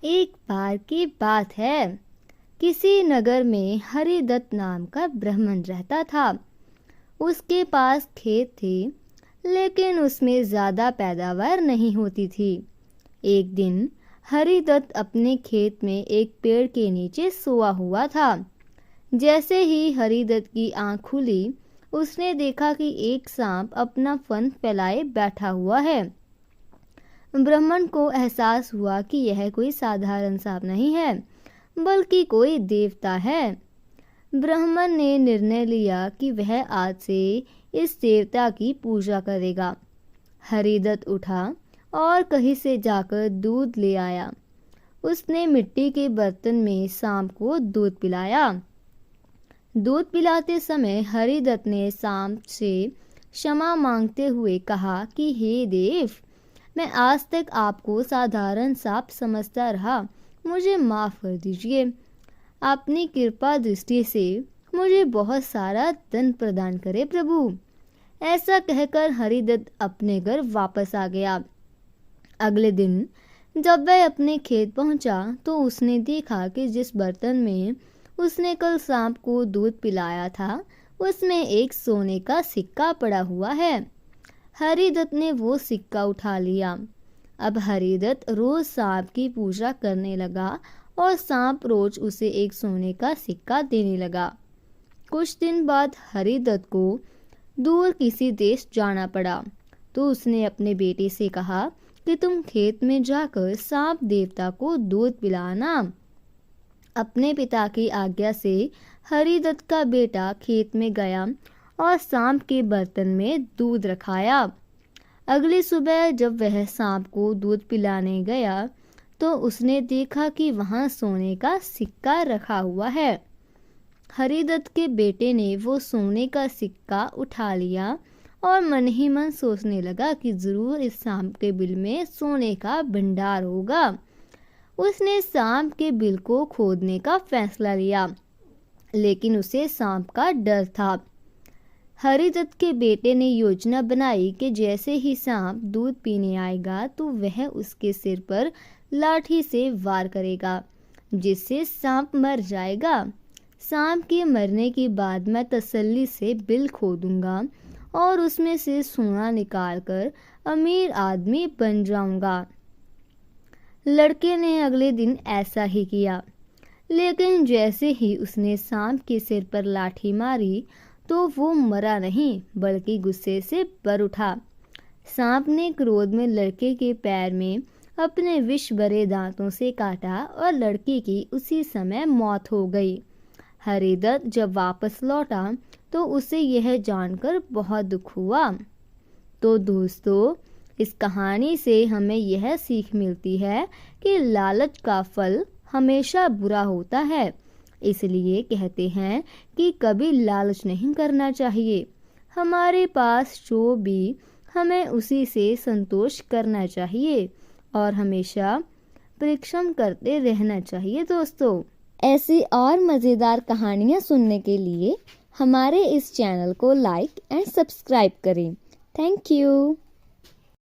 एक बार की बात है, किसी नगर में हरिदत्त नाम का ब्राह्मण रहता था। उसके पास खेत थे, लेकिन उसमें ज़्यादा पैदावार नहीं होती थी। एक दिन हरिदत्त अपने खेत में एक पेड़ के नीचे सोया हुआ था। जैसे ही हरिदत्त की आंख खुली, उसने देखा कि एक सांप अपना फन फैलाए बैठा हुआ है। ब्राह्मण को एहसास हुआ कि यह कोई साधारण सांप नहीं है, बल्कि कोई देवता है। ब्राह्मण ने निर्णय लिया कि वह आज से इस देवता की पूजा करेगा। हरिदत्त उठा और कहीं से जाकर दूध ले आया। उसने मिट्टी के बर्तन में सांप को दूध पिलाया। दूध पिलाते समय हरिदत्त ने सांप से क्षमा मांगते हुए कहा कि हे देव, मैं आज तक आपको साधारण सांप समझता रहा, मुझे माफ़ कर दीजिए। अपनी कृपा दृष्टि से मुझे बहुत सारा धन प्रदान करे प्रभु। ऐसा कहकर हरिदत्त अपने घर वापस आ गया। अगले दिन जब वह अपने खेत पहुंचा तो उसने देखा कि जिस बर्तन में उसने कल सांप को दूध पिलाया था, उसमें एक सोने का सिक्का पड़ा हुआ है। हरिदत्त ने वो सिक्का उठा लिया। अब हरिदत्त रोज सांप की पूजा करने लगा और सांप रोज उसे एक सोने का सिक्का देने लगा। कुछ दिन बाद हरिदत्त को दूर किसी देश जाना पड़ा, तो उसने अपने बेटे से कहा कि तुम खेत में जाकर सांप देवता को दूध पिलाना। अपने पिता की आज्ञा से हरिदत्त का बेटा खेत में गया और सांप के बर्तन में दूध रखाया। अगली सुबह जब वह सांप को दूध पिलाने गया तो उसने देखा कि वहाँ सोने का सिक्का रखा हुआ है। हरिदत्त के बेटे ने वो सोने का सिक्का उठा लिया और मन ही मन सोचने लगा कि जरूर इस सांप के बिल में सोने का भंडार होगा। उसने सांप के बिल को खोदने का फैसला लिया, लेकिन उसे सांप का डर था। हरिदत्त के बेटे ने योजना बनाई कि जैसे ही सांप दूध पीने आएगा तो वह उसके सिर पर लाठी से वार करेगा, जिससे सांप मर जाएगा। सांप के मरने के बाद मैं तसल्ली से बिल खोदूंगा और उसमें से सोना निकालकर अमीर आदमी बन जाऊंगा। लड़के ने अगले दिन ऐसा ही किया, लेकिन जैसे ही उसने सांप के सिर पर लाठी मारी तो वो मरा नहीं, बल्कि गुस्से से बर उठा। सांप ने क्रोध में लड़के के पैर में अपने विष भरे दांतों से काटा और लड़के की उसी समय मौत हो गई। हरिदत्त जब वापस लौटा तो उसे यह जानकर बहुत दुख हुआ। तो दोस्तों, इस कहानी से हमें यह सीख मिलती है कि लालच का फल हमेशा बुरा होता है। इसलिए कहते हैं कि कभी लालच नहीं करना चाहिए। हमारे पास जो भी हमें उसी से संतोष करना चाहिए और हमेशा परिश्रम करते रहना चाहिए। दोस्तों, ऐसी और मज़ेदार कहानियाँ सुनने के लिए हमारे इस चैनल को लाइक एंड सब्सक्राइब करें। Thank you.